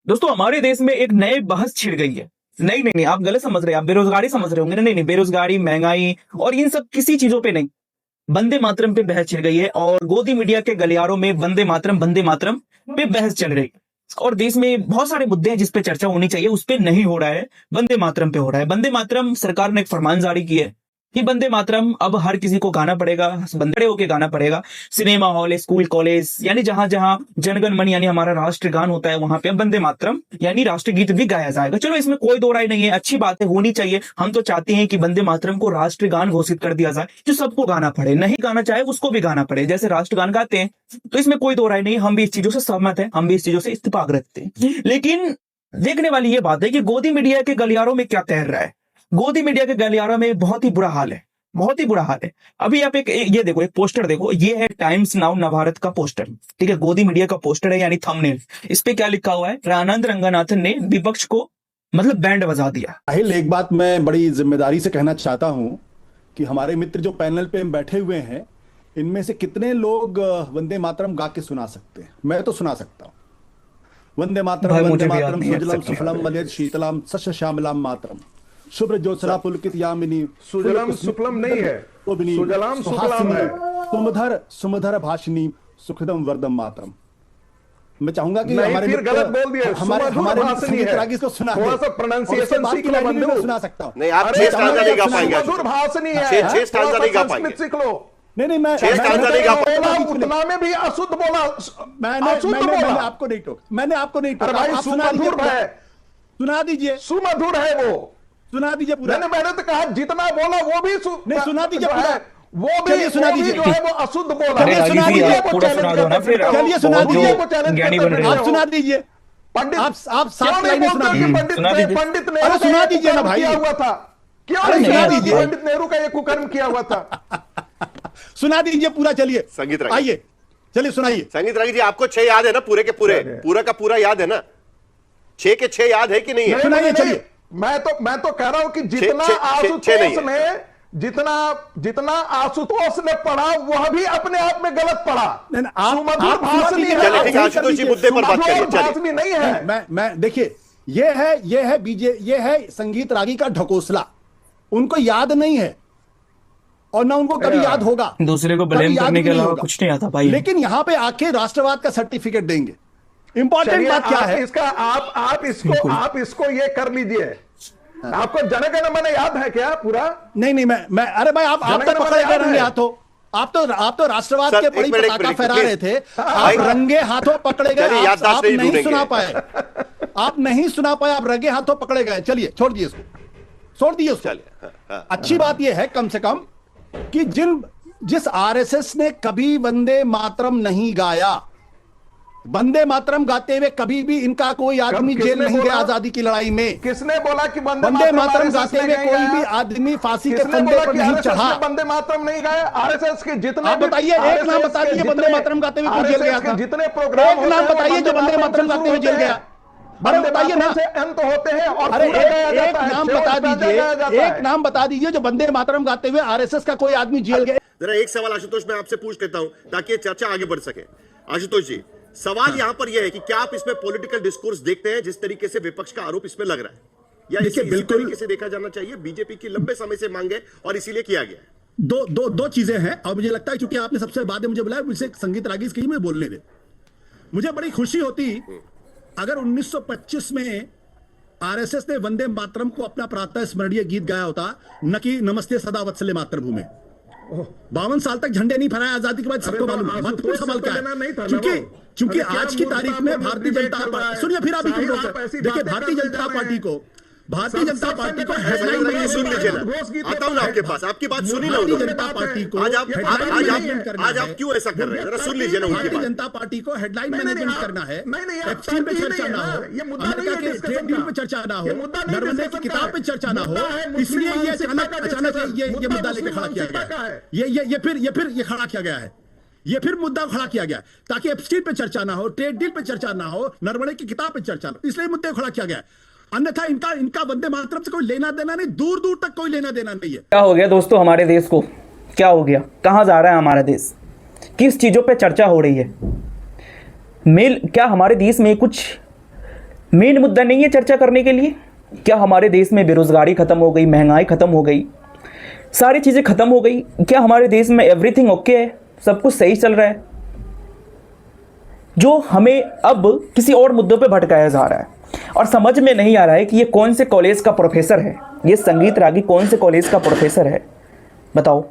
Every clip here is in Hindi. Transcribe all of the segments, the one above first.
दोस्तों हमारे देश में एक नए बहस छिड़ गई है। नहीं नहीं नहीं, आप गलत समझ रहे हैं, आप बेरोजगारी समझ रहे होंगे। नहीं नहीं, बेरोजगारी, महंगाई और इन सब किसी चीजों पे नहीं, वंदे मातरम पे बहस छिड़ गई है। और गोदी मीडिया के गलियारों में वंदे मातरम पे बहस चल रही है। और देश में बहुत सारे मुद्दे हैं जिस पे चर्चा होनी चाहिए, उस पे नहीं हो रहा है, वंदे मातरम पे हो रहा है। वंदे मातरम सरकार ने एक फरमान जारी किया है कि वंदे मातरम अब हर किसी को गाना पड़ेगा, बंदे होके गाना पड़ेगा। सिनेमा हॉल, स्कूल, कॉलेज, यानी जहां जहां जनगण मन यानी हमारा राष्ट्रगान होता है, वहां पे वंदे मातरम यानी राष्ट्रगीत भी गाया जाएगा। चलो, इसमें कोई दो राय नहीं है, अच्छी बात है, होनी चाहिए। हम तो चाहते हैं कि वंदे मातरम को राष्ट्रगान घोषित कर दिया जाए, जो सबको गाना पड़े, नहीं गाना चाहे उसको भी गाना पड़े, जैसे राष्ट्रगान गाते हैं। तो इसमें कोई दो राय नहीं, हम भी इस चीजों से सहमत है, हम भी इस चीजों से इत्तेफाक रखते हैं। लेकिन देखने वाली ये बात है कि गोदी मीडिया के गलियारों में क्या तैर रहा है। गोदी मीडिया के गलियारों में बहुत ही बुरा हाल है, बहुत ही बुरा हाल है। अभी आप ये देखो, एक पोस्टर देखो, ये है टाइम्स नाउ नवभारत का पोस्टर, ठीक है, गोदी मीडिया का पोस्टर है, यानी थंबनेल। इस पे क्या लिखा हुआ है? आनंद रंगनाथन ने विपक्ष को मतलब बैंड बजा दिया। साहिल, एक बात मैं बड़ी जिम्मेदारी से कहना चाहता हूं कि हमारे मित्र जो पैनल पे बैठे हुए हैं, इनमें से कितने लोग वंदे मातरम गा के सुना सकते हैं? मैं तो सुना सकता हूं। वंदे मातरम सुजलम सुफलम मलयज शीतलम सस्य श्यामलाम मातरम शुभ्र ज्योत्सना पुलकित यामिनी। सुजलाम सुफलम नहीं है, सुजलाम सुफलम है। सुमधर सुमधर भाषिनी सुखदम वर्दम मातरम। मैं चाहूंगा कि हमारे फिर गलत बोल दिया, हमारे इसको सुना थोड़ा सा प्रोनाउंसिएशन सीख लो बंधु। सुना सकता हूं। नहीं, आप 6 स्टांजा नहीं गा पाएंगे। मधुर भाषणी है, 6 स्टांजा नहीं गा पाएंगे। सीख लो। नहीं, मैं उतना में भी अशुद्ध बोला, मैंने आपको नहीं टोका, मैंने आपको नहीं टोका। भाई सुमधुर है, सुना दीजिए, सुमधुर है वो, सुना दीजिए पूरा। मैंने तो कहा जितना बोला वो भी नहीं, सुना दीजिए पूरा, वो भी सुना दीजिए जो है वो अशुद्ध बोला। चलिए सुना दीजिए, पूरा सुना दो ना फिर। चलिए सुना दीजिए, ज्ञानी बन रहे हो आप सुना दीजिए। पंडित, आप 7 लाइनें सुना दीजिए। पंडित नेहरू अरे सुना दीजिए ना भाई, किया हुआ था, क्यों अरे सुना दीजिए। पंडित नेहरू का ये कुकर्म किया हुआ था। सुना दीजिए पूरा। चलिए संगीत रागी, आइए, चलिए सुनाइए। संगीत रागी जी, आपको 6 याद है ना? पूरे के पूरा का पूरा याद है ना? 6 के 6 याद है कि नहीं है? सुनाइए, चलिए। मैं तो कह रहा हूं कि जितना आशुतोष ने पढ़ा वह भी अपने आप में गलत पढ़ा। सुमधुर भाषणी है, आशुतोष जी मुद्दे पर बात करिए। भाषणी नहीं है। मैं देखिए, ये है संगीत रागी का ढकोसला। उनको याद नहीं है और ना उनको कभी याद होगा, दूसरे को ब्लेम करने के अलावा कुछ नहीं आता भाई। लेकिन यहां पे आके राष्ट्रवाद का सर्टिफिकेट देंगे। इंपॉर्टेंट बात क्या है इसका? आप इसको ये कर लीजिए। आपको जनगण मन याद है क्या पूरा? नहीं, मैं अरे भाई, आप तो पकड़े गए रंगे हाथों। आप तो राष्ट्रवाद के बड़ी पताका फहरा रहे थे, आप रंगे हाथों पकड़े गए। आप नहीं सुना पाए, आप नहीं सुना पाए, आप रंगे हाथों पकड़े गए। चलिए छोड़ दिए उसको। अच्छी बात यह है कम से कम कि जिस आरएसएस ने कभी वंदे मातरम नहीं गाया, वंदे मातरम गाते हुए कभी भी इनका कोई आदमी जेल नहीं गया आजादी की लड़ाई में। किसने बोला कि वंदे मातरम गाते हुए कोई भी आदमी फांसी के फंदे पर नहीं चढ़ा? वंदे मातरम नहीं गाया आरएसएस के जितने। आप बताइए, एक नाम बता दीजिए वंदे मातरम गाते हुए कोई जेल गया था? जितने प्रोग्राम, एक नाम बताइए जो वंदे मातरम गाते हुए जेल गया। अरे बताइए ना, अंत होते हैं और अरे एक नाम बता दीजिए, एक नाम बता दीजिए जो वंदे मातरम गाते हुए आरएसएस का कोई आदमी जेल गया। जरा एक सवाल आशुतोष मैं आपसे पूछ लेता हूं ताकि ये चर्चा आगे बढ़ सके। आशुतोष जी, सवाल यहां पर यह है कि क्या आप इसमें पॉलिटिकल डिस्कोर्स देखते हैं जिस तरीके से विपक्ष का आरोप इसमें लग रहा है, या इसे बिल्कुल तरीके से देखा जाना चाहिए? बीजेपी की लंबे समय से मांग है और इसीलिए किया गया है। दो चीजें हैं। और मुझे लगता है क्योंकि आपने सबसे बाद में मुझे बुलाया, मुझे संगीत रागी की मैं बोलने दे। मुझे बड़ी खुशी होती अगर 1925 में आरएसएस ने वंदे मातरम को अपना प्रातः स्मरणीय गीत गाया होता, न कि नमस्ते सदा वत्सले मातृभूमि। 52 साल तक झंडे नहीं फहराए आजादी के बाद, सबको मालूम है। महत्वपूर्ण सवाल क्या है? क्योंकि आज की तारीख में भारतीय जनता पार्टी, सुनिए फिर आप देखिए, भारतीय जनता पार्टी को हेडलाइन में सुन लीजिए ना, आता हूं ना आपके पास, आपकी बात सुनी ना। भारतीय जनता पार्टी को आज आप क्यों ऐसा कर रहे हैं? जरा सुन लीजिए ना। भारतीय जनता पार्टी को हेडलाइन मैनेजमेंट करना है, एफसीएन पे चर्चा ना हो, अमेरिका के ट्रेड डील पे चर्चा ना हो, नरवणे की किताब पे चर्चा ना हो, इसलिए ये अचानक ये मुद्दा लेकर खड़ा किया गया है। ये फिर खड़ा किया गया है, ये फिर मुद्दा खड़ा किया गया ताकि एफसीएन पे चर्चा ना हो, ट्रेड डील पे चर्चा ना हो, नरवणे की किताब पे चर्चा ना हो, इसलिए मुद्दे खड़ा किया गया। अन्यथा इनका वंदे मातरम से कोई लेना देना नहीं, दूर दूर तक कोई लेना देना नहीं है। क्या हो गया दोस्तों हमारे देश को? क्या हो गया? कहां जा रहा है हमारा देश? किस चीजों पे चर्चा हो रही है? क्या हमारे देश में कुछ मेन मुद्दा नहीं है चर्चा करने के लिए? क्या हमारे देश में बेरोजगारी खत्म हो गई, महंगाई खत्म हो गई, सारी चीजें खत्म हो गई? क्या हमारे देश में एवरीथिंग ओके है, सब कुछ सही चल रहा है? जो हमें अब किसी और मुद्दों पे भटकाया जा रहा है और समझ में नहीं आ रहा है कि ये कौन से कॉलेज का प्रोफेसर है, ये संगीत रागी कौन से कॉलेज का प्रोफेसर है बताओ,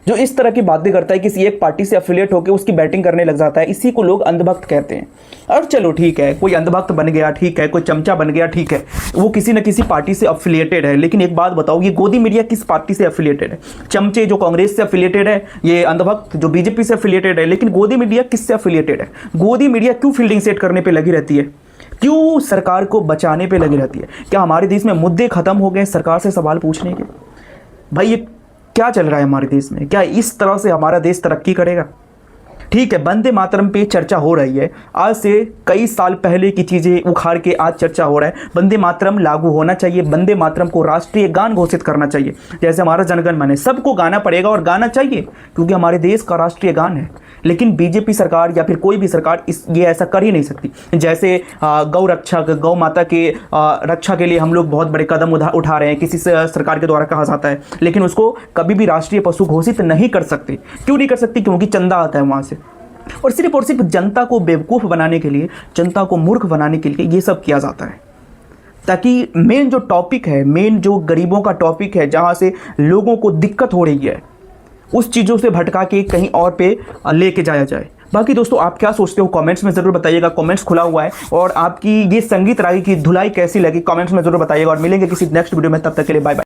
जो इस तरह की बातें करता है, किसी एक पार्टी से एफिलिएट होकर उसकी बैटिंग करने लग जाता है। इसी को लोग अंधभक्त कहते हैं। और चलो ठीक है, कोई अंधभक्त बन गया ठीक है, कोई चमचा बन गया ठीक है, वो किसी न किसी पार्टी से एफिलिएटेड है। लेकिन एक बात बताओ, ये गोदी मीडिया किस पार्टी से एफिलिएटेड है? चमचे जो कांग्रेस से एफिलिएटेड है, ये अंधभक्त जो बीजेपी से एफिलिएटेड है, लेकिन गोदी मीडिया किससे एफिलिएटेड है? गोदी मीडिया क्यों फील्डिंग सेट करने पर लगी रहती है? क्यों सरकार को बचाने पे लगी रहती है? क्या हमारे देश में मुद्दे खत्म हो गए सरकार से सवाल पूछने के? भाई ये क्या चल रहा है हमारे देश में? क्या इस तरह से हमारा देश तरक्की करेगा? ठीक है, वंदे मातरम पे चर्चा हो रही है, आज से कई साल पहले की चीज़ें उखाड़ के आज चर्चा हो रहा है। वंदे मातरम लागू होना चाहिए, वंदे मातरम को राष्ट्रीय गान घोषित करना चाहिए, जैसे हमारा जनगण मन है, सबको गाना पड़ेगा और गाना चाहिए क्योंकि हमारे देश का राष्ट्रीय गान है। लेकिन बीजेपी सरकार या फिर कोई भी सरकार ये ऐसा कर ही नहीं सकती। जैसे गौ रक्षा, गौ माता के रक्षा के लिए हम लोग बहुत बड़े कदम उठा रहे हैं, किसी से सरकार के द्वारा कहा जाता है, लेकिन उसको कभी भी राष्ट्रीय पशु घोषित नहीं कर सकते। क्यों नहीं कर सकती? क्योंकि चंदा आता है वहाँ से। और सिर्फ जनता को बेवकूफ़ बनाने के लिए, जनता को मूर्ख बनाने के लिए ये सब किया जाता है, ताकि मेन जो टॉपिक है, मेन जो गरीबों का टॉपिक है, जहाँ से लोगों को दिक्कत हो रही है, उस चीज़ों से भटका के कहीं और पे लेके जाया जाए। बाकी दोस्तों आप क्या सोचते हो कमेंट्स में ज़रूर बताइएगा, कमेंट्स खुला हुआ है। और आपकी ये संगीत रागी की धुलाई कैसी लगी कमेंट्स में ज़रूर बताइएगा। और मिलेंगे किसी नेक्स्ट वीडियो में, तब तक के लिए बाय बाय।